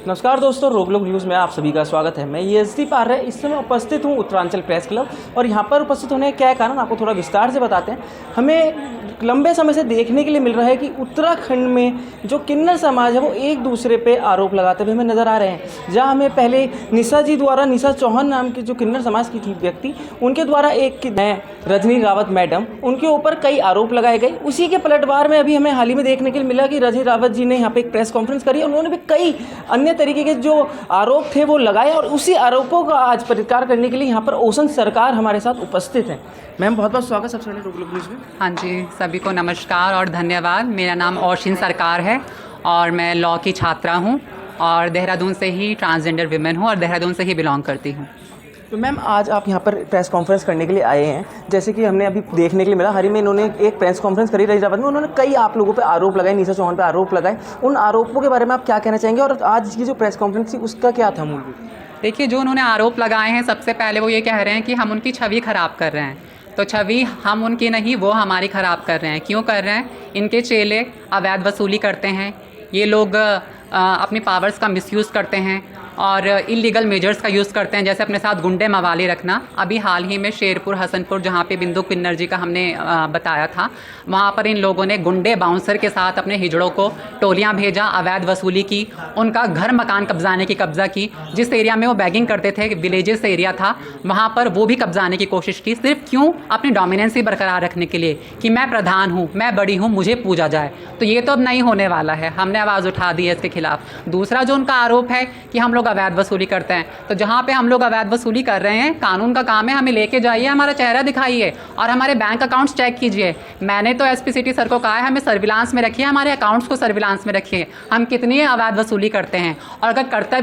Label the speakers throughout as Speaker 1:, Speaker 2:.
Speaker 1: नमस्कार दोस्तों, रोगलोग न्यूज़ में आप सभी का स्वागत है। मैं ESD पार्य इस समय उपस्थित हूँ उत्तरांचल प्रेस क्लब और यहाँ पर उपस्थित होने का क्या कारण आपको थोड़ा विस्तार से बताते हैं। हमें लंबे समय से देखने के लिए मिल रहा है कि उत्तराखंड में जो किन्नर समाज है वो एक दूसरे पे आरोप लगाते हुए हमें नज़र आ रहे हैं। जहाँ हमें पहले निशा जी द्वारा, निशा चौहान नाम की जो किन्नर समाज की थी व्यक्ति, उनके द्वारा एक रजनी रावत मैडम, उनके ऊपर कई आरोप लगाए गए। उसी के पलटवार में अभी हमें हाल ही में देखने के लिए मिला कि रजनी रावत जी ने यहाँ पे एक प्रेस कॉन्फ्रेंस करी। उन्होंने भी कई अन्य तरीके के जो आरोप थे वो लगाए और उसी आरोपों का आज प्रतिकार करने के लिए यहाँ पर ओशन सरकार हमारे साथ उपस्थित हैं। मैम, बहुत बहुत स्वागत सबसे पहले रोगलोग न्यूज़ में।
Speaker 2: हाँ जी, सभी को नमस्कार और धन्यवाद। मेरा नाम ओशन सरकार है और मैं लॉ की छात्रा हूँ और देहरादून से ही ट्रांसजेंडर विमेन हूँ और देहरादून से ही बिलोंग करती हूँ।
Speaker 1: तो मैम, आज आप यहाँ पर प्रेस कॉन्फ्रेंस करने के लिए आए हैं। जैसे कि हमने अभी देखने के लिए मिला, हाल ही में इन्होंने एक प्रेस कॉन्फ्रेंस करी रजनी में। उन्होंने कई आप लोगों पे आरोप लगाए, निशा चौहान पे आरोप लगाए। उन आरोपों के बारे में आप क्या कहना चाहेंगे और आज की जो प्रेस कॉन्फ्रेंस थी उसका क्या था मूलभूत?
Speaker 2: देखिए, जो उन्होंने आरोप लगाए हैं, सबसे पहले वो ये कह रहे हैं कि हम उनकी छवि ख़राब कर रहे हैं। तो छवि हम उनकी नहीं, वो हमारी ख़राब कर रहे हैं। क्यों कर रहे हैं? इनके चेले अवैध वसूली करते हैं, ये लोग अपनी पावर्स का मिसयूज़ करते हैं और इलीगल मेजर्स का यूज़ करते हैं, जैसे अपने साथ गुंडे मवाली रखना। अभी हाल ही में शेरपुर, हसनपुर, जहाँ पे बिंदु किन्नर जी का हमने बताया था, वहाँ पर इन लोगों ने गुंडे बाउंसर के साथ अपने हिजड़ों को टोलियाँ भेजा, अवैध वसूली की, उनका घर मकान कब्जाने की कब्ज़ा की। जिस एरिया में वो बैगिंग करते थे, विलेजेस एरिया था, वहाँ पर वो भी कब्जाने की कोशिश की। सिर्फ क्यों? अपनी डोमिनेंसी बरकरार रखने के लिए कि मैं प्रधान हूँ, मैं बड़ी हूँ, मुझे पूजा जाए। तो ये तो अब नहीं होने वाला है। हमने आवाज़ उठा दी है इसके खिलाफ। दूसरा जो उनका आरोप है कि हम लोग अवैध वसूली करते हैं, तो जहाँ पे हम लोग अवैध वसूली कर रहे हैं, कानून का काम है हमें लेके जाइए, हमारा चेहरा दिखाइए और हमारे बैंक अकाउंट्स चेक कीजिए। मैंने तो SP सिटी सर को कहा है, हमें सर्विलांस में रखिए, हमारे अकाउंट्स को सर्विलांस में रखिए, हम कितनी अवैध वसूली करते हैं। और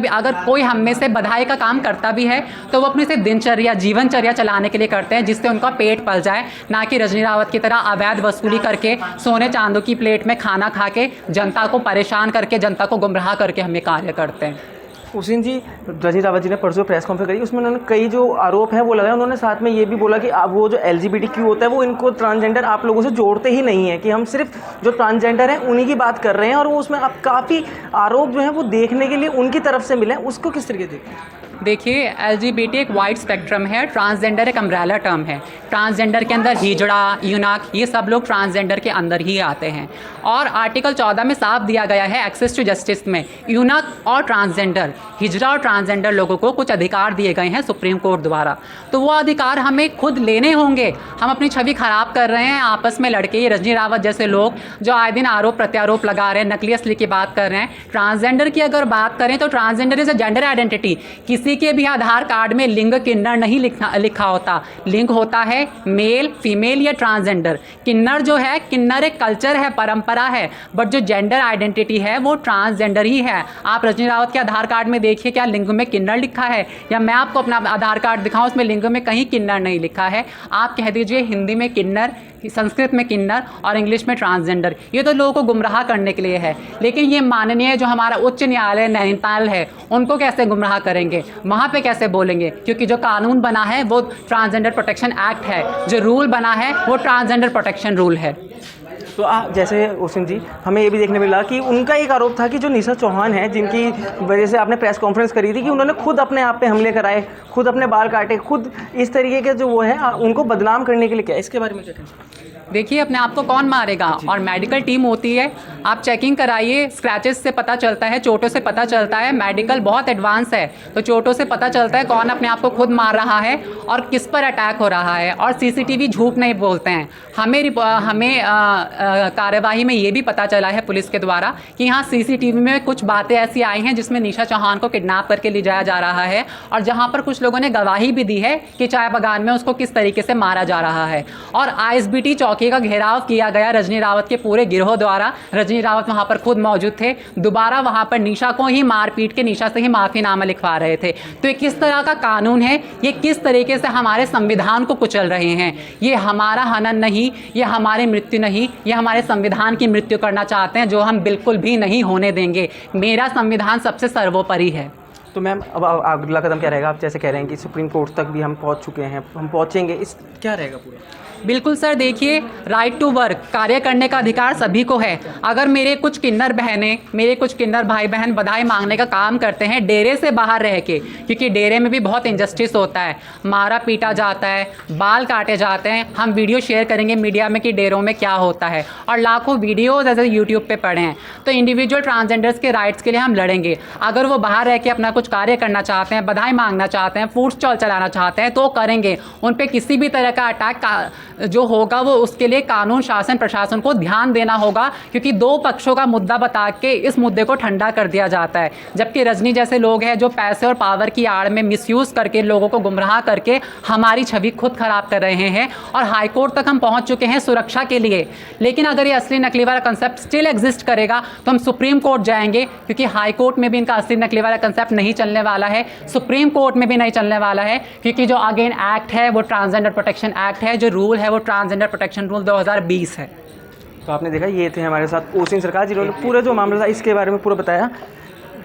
Speaker 2: अगर कोई हम में से बधाई का काम करता भी है तो वो अपनी सिर्फ दिनचर्या, जीवनचर्या चलाने के लिए करते हैं, जिससे उनका पेट पल जाए, ना कि रजनी रावत की तरह अवैध वसूली करके, सोने चांदों की प्लेट में खाना खा के, जनता को परेशान करके, जनता को गुमराह करके हमें कार्य करते हैं।
Speaker 1: उसीन जी, रजनी रावत जी ने परसों प्रेस कॉन्फ्रेंस करी, उसमें उन्होंने कई जो आरोप हैं वो लगाए। उन्होंने साथ में ये भी बोला कि आप वो जो LGBTQ होता है वो इनको ट्रांसजेंडर आप लोगों से जोड़ते ही नहीं है, कि हम सिर्फ जो ट्रांसजेंडर हैं उन्हीं की बात कर रहे हैं। और वो उसमें आप काफ़ी आरोप जो हैं वो देखने के लिए उनकी तरफ से मिले हैं। उसको किस तरीके से देखते हैं?
Speaker 2: देखिए, LGBT एक वाइड स्पेक्ट्रम है, ट्रांसजेंडर एक अम्ब्रेला टर्म है। ट्रांसजेंडर के अंदर हिजड़ा, यूनाक, ये सब लोग ट्रांसजेंडर के अंदर ही आते हैं। और आर्टिकल 14 में साफ दिया गया है एक्सेस टू जस्टिस में, यूनाक और ट्रांसजेंडर, हिजड़ा और ट्रांसजेंडर लोगों को कुछ अधिकार दिए गए हैं सुप्रीम कोर्ट द्वारा। तो वो अधिकार हमें खुद लेने होंगे। हम अपनी छवि ख़राब कर रहे हैं आपस में लड़के, ये रजनी रावत जैसे लोग जो आए दिन आरोप प्रत्यारोप लगा रहे हैं, नकली असली की बात कर रहे हैं। ट्रांसजेंडर की अगर बात करें तो transgender is a gender identity. किसी के भी आधार कार्ड में लिंग किन्नर नहीं लिखा होता, लिंग होता है मेल, फीमेल या ट्रांसजेंडर। किन्नर जो है, किन्नर एक कल्चर है, परंपरा है, बट जो जेंडर आइडेंटिटी है वो ट्रांसजेंडर ही है। आप रजनी रावत के आधार कार्ड में देखिए, क्या लिंग में किन्नर लिखा है? या मैं आपको अपना आधार कार्ड दिखाऊं, उसमें लिंग में कहीं किन्नर नहीं लिखा है। आप कह दीजिए हिंदी में किन्नर, संस्कृत में किन्नर और इंग्लिश में ट्रांसजेंडर। ये तो लोगों को गुमराह करने के लिए है। लेकिन ये माननीय जो हमारा उच्च न्यायालय नैनीताल है, उनको कैसे गुमराह करेंगे, वहाँ पे कैसे बोलेंगे? क्योंकि जो कानून बना है वो ट्रांसजेंडर प्रोटेक्शन एक्ट है, जो रूल बना है वो ट्रांसजेंडर प्रोटेक्शन रूल है।
Speaker 1: तो जैसे ओशन जी, हमें ये भी देखने मिला कि उनका एक आरोप था कि जो निशा चौहान है, जिनकी वजह से आपने प्रेस कॉन्फ्रेंस करी थी, कि उन्होंने खुद अपने आप पे हमले कराए, खुद अपने बाल काटे, खुद इस तरीके के जो वो है उनको बदनाम करने के लिए क्या, इसके बारे में क्या कहें?
Speaker 2: देखिए, अपने आप को कौन मारेगा? और मेडिकल टीम होती है, आप चेकिंग कराइए, स्क्रैचेस से पता चलता है, चोटों से पता चलता है। मेडिकल बहुत एडवांस है, तो चोटों से पता चलता है कौन अपने आप को खुद मार रहा है और किस पर अटैक हो रहा है। और CCTV झूठ नहीं बोलते हैं। हमें कार्यवाही में ये भी पता चला है पुलिस के द्वारा कि यहाँ CCTV में कुछ बातें ऐसी आई हैं जिसमें निशा चौहान को किडनैप करके ले जाया जा रहा है, और जहाँ पर कुछ लोगों ने गवाही भी दी है कि चाय बागान में उसको किस तरीके से मारा जा रहा है। और ISBT चौकी का घेराव किया गया रजनी रावत के पूरे गिरोह द्वारा। रजनी रावत वहां पर खुद मौजूद थे, दोबारा वहां पर निशा को ही मार पीट के निशा से ही माफीनामा लिखवा रहे थे। तो ये किस तरह का कानून है? ये किस तरीके से हमारे संविधान को कुचल रहे हैं? ये हमारा हनन नहीं, ये हमारी मृत्यु नहीं, ये हमारे संविधान की मृत्यु करना चाहते हैं, जो हम बिल्कुल भी नहीं होने देंगे। मेरा संविधान सबसे सर्वोपरि है।
Speaker 1: तो मैम, अब अगला कदम क्या रहेगा? आप जैसे कह रहे हैं कि सुप्रीम कोर्ट तक भी हम पहुंच चुके हैं, हम पहुंचेंगे, इस क्या रहेगा पूरा?
Speaker 2: बिल्कुल सर, देखिए राइट टू वर्क, कार्य करने का अधिकार सभी को है। अगर मेरे कुछ किन्नर बहनें, मेरे कुछ किन्नर भाई बहन बधाई मांगने का काम करते हैं डेरे से बाहर रह के, क्योंकि डेरे में भी बहुत इनजस्टिस होता है, मारा पीटा जाता है, बाल काटे जाते हैं। हम वीडियो शेयर करेंगे मीडिया में कि डेरों में क्या होता है, और लाखों वीडियोज़ ऐसे यूट्यूब पे पड़े हैं। तो इंडिविजुअल ट्रांसजेंडर्स के राइट्स के लिए हम लड़ेंगे। अगर वो बाहर रह के अपना कुछ कार्य करना चाहते हैं, बधाई मांगना चाहते हैं, फूड स्टॉल चलाना चाहते हैं, तो करेंगे। उन पे किसी भी तरह का अटैक जो होगा वो उसके लिए कानून शासन प्रशासन को ध्यान देना होगा, क्योंकि दो पक्षों का मुद्दा बता के इस मुद्दे को ठंडा कर दिया जाता है। जबकि रजनी जैसे लोग हैं जो पैसे और पावर की आड़ में मिसयूज़ करके लोगों को गुमराह करके हमारी छवि खुद खराब कर रहे हैं, और हाई कोर्ट तक हम पहुंच चुके हैं सुरक्षा के लिए। लेकिन अगर ये असली नकली वाला कंसेप्ट स्टिल एग्जिस्ट करेगा तो हम सुप्रीम कोर्ट जाएंगे, क्योंकि हाई कोर्ट में भी इनका असली नकली वाला कंसेप्ट नहीं चलने वाला है, सुप्रीम कोर्ट में भी नहीं चलने वाला है, क्योंकि जो अगेन एक्ट है वो ट्रांसजेंडर प्रोटेक्शन एक्ट है, जो रूल है वो ट्रांसजेंडर प्रोटेक्शन रूल 2020 है।
Speaker 1: तो आपने देखा, ये थे हमारे साथ ओसिन सरकार जिन्होंने पूरा जो मामला था इसके बारे में पूरा बताया।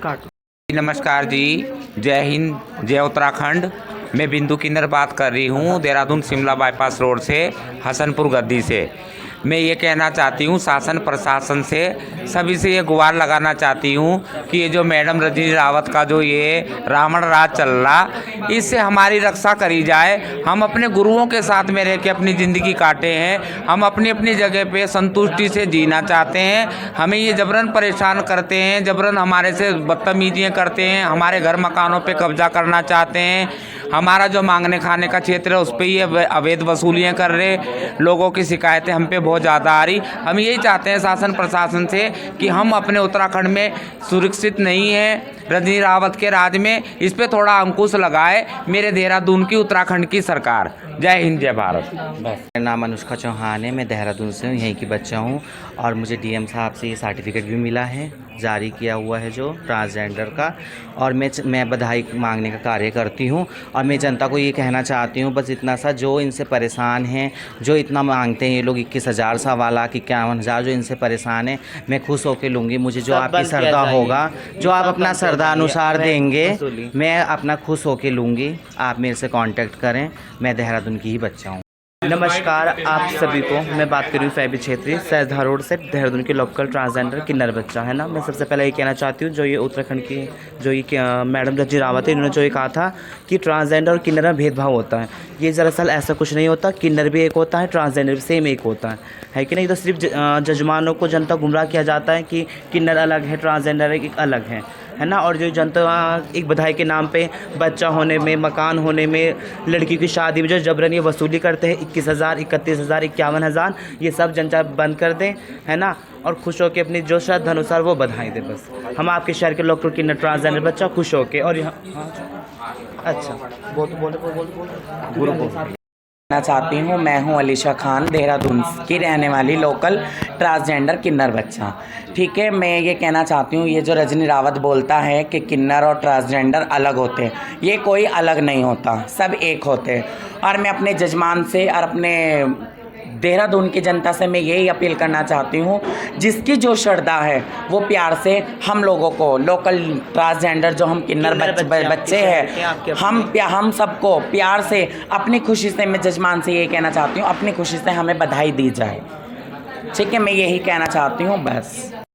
Speaker 1: काट।
Speaker 3: नमस्कार जी, जय हिंद, जय उत्तराखंड। मैं बिंदु किन्नर बात कर रही हूँ, देहरादून शिमला बाईपास रोड से, हसनपुर गद्दी से। मैं ये कहना चाहती हूँ शासन प्रशासन से, सभी से ये गुहार लगाना चाहती हूँ कि ये जो मैडम रजनी रावत का जो ये रावण राज चल रहा, इससे हमारी रक्षा करी जाए। हम अपने गुरुओं के साथ में रह के अपनी ज़िंदगी काटे हैं, हम अपनी अपनी जगह पे संतुष्टि से जीना चाहते हैं। हमें ये जबरन परेशान करते हैं, जबरन हमारे से बदतमीजियाँ करते हैं, हमारे घर मकानों पे कब्जा करना चाहते हैं। हमारा जो मांगने खाने का क्षेत्र है उस पर ये अवैध वसूलियाँ कर रहे, लोगों की शिकायतें हम पे बहुत ज़्यादा आ रही। हम यही चाहते हैं शासन प्रशासन से कि हम अपने उत्तराखंड में सुरक्षित नहीं हैं रजनी रावत के राज में, इस पे थोड़ा अंकुश लगाए मेरे देहरादून की उत्तराखंड की सरकार। जय हिंद, जय भारत। बस।
Speaker 4: मेरा नाम अनुष्का चौहान है, मैं देहरादून से हूँ, यहीं की बच्चा हूँ। और मुझे डीएम साहब से ये सर्टिफिकेट भी मिला है, जारी किया हुआ है जो ट्रांसजेंडर का। और मैं बधाई मांगने का कार्य करती हूँ। और मैं जनता को ये कहना चाहती हूँ बस इतना सा, जो इनसे परेशान हैं, जो इतना मांगते हैं ये लोग 21,000 सवा लाख 51,000 जो इनसे परेशान है, मैं खुश होकर लूँगी। मुझे जो आपकी श्रद्धा होगा, जो आप अपना श्रद्धा अनुसार देंगे, मैं अपना खुश होकर लूँगी। आप मेरे से कांटेक्ट करें, मैं देहरादून की ही बच्चा हूँ।
Speaker 5: नमस्कार आप सभी को, मैं बात कर रही हूँ फैबी छेत्री, सहजधा रोड से, देहरादून के लोकल ट्रांसजेंडर किन्नर बच्चा है ना। मैं सबसे पहले ये कहना चाहती हूँ, जो ये उत्तराखंड की जो ये मैडम रजनी रावत है, इन्होंने जो ये कहा था कि ट्रांसजेंडर और किन्नर में भेदभाव होता है, ये दरअसल ऐसा कुछ नहीं होता। किन्नर भी एक होता है, ट्रांसजेंडर भी सेम एक होता है कि नहीं। तो सिर्फ जजमानों को जनता गुमराह किया जाता है कि किन्नर अलग है, ट्रांसजेंडर एक अलग है ना। और जो जनता एक बधाई के नाम पे बच्चा होने में, मकान होने में, लड़की की शादी में जो जबरन ये वसूली करते हैं 21,000, 31,000, 51,000, ये सब जनता बंद कर दें, है ना। और खुश होकर अपनी जो श्रद्धा अनुसार वो बधाई दे। बस हम आपके शहर के लोग की ट्रांसजेंडर बच्चा खुश होके। और यहाँ अच्छा बोलो
Speaker 6: कहना चाहती हूँ, मैं हूँ अलीशा खान, देहरादून की रहने वाली लोकल ट्रांसजेंडर किन्नर बच्चा। ठीक है, मैं ये कहना चाहती हूँ, ये जो रजनी रावत बोलता है कि किन्नर और ट्रांसजेंडर अलग होते हैं, ये कोई अलग नहीं होता, सब एक होते हैं। और मैं अपने जजमान से और अपने देहरादून की जनता से मैं यही अपील करना चाहती हूँ, जिसकी जो श्रद्धा है वो प्यार से हम लोगों को, लोकल ट्रांसजेंडर जो हम किन्नर बच्चे हैं, हम सबको प्यार से अपनी खुशी से, मैं जजमान से यही कहना चाहती हूँ, अपनी खुशी से हमें बधाई दी जाए। ठीक है, मैं यही कहना चाहती हूँ बस।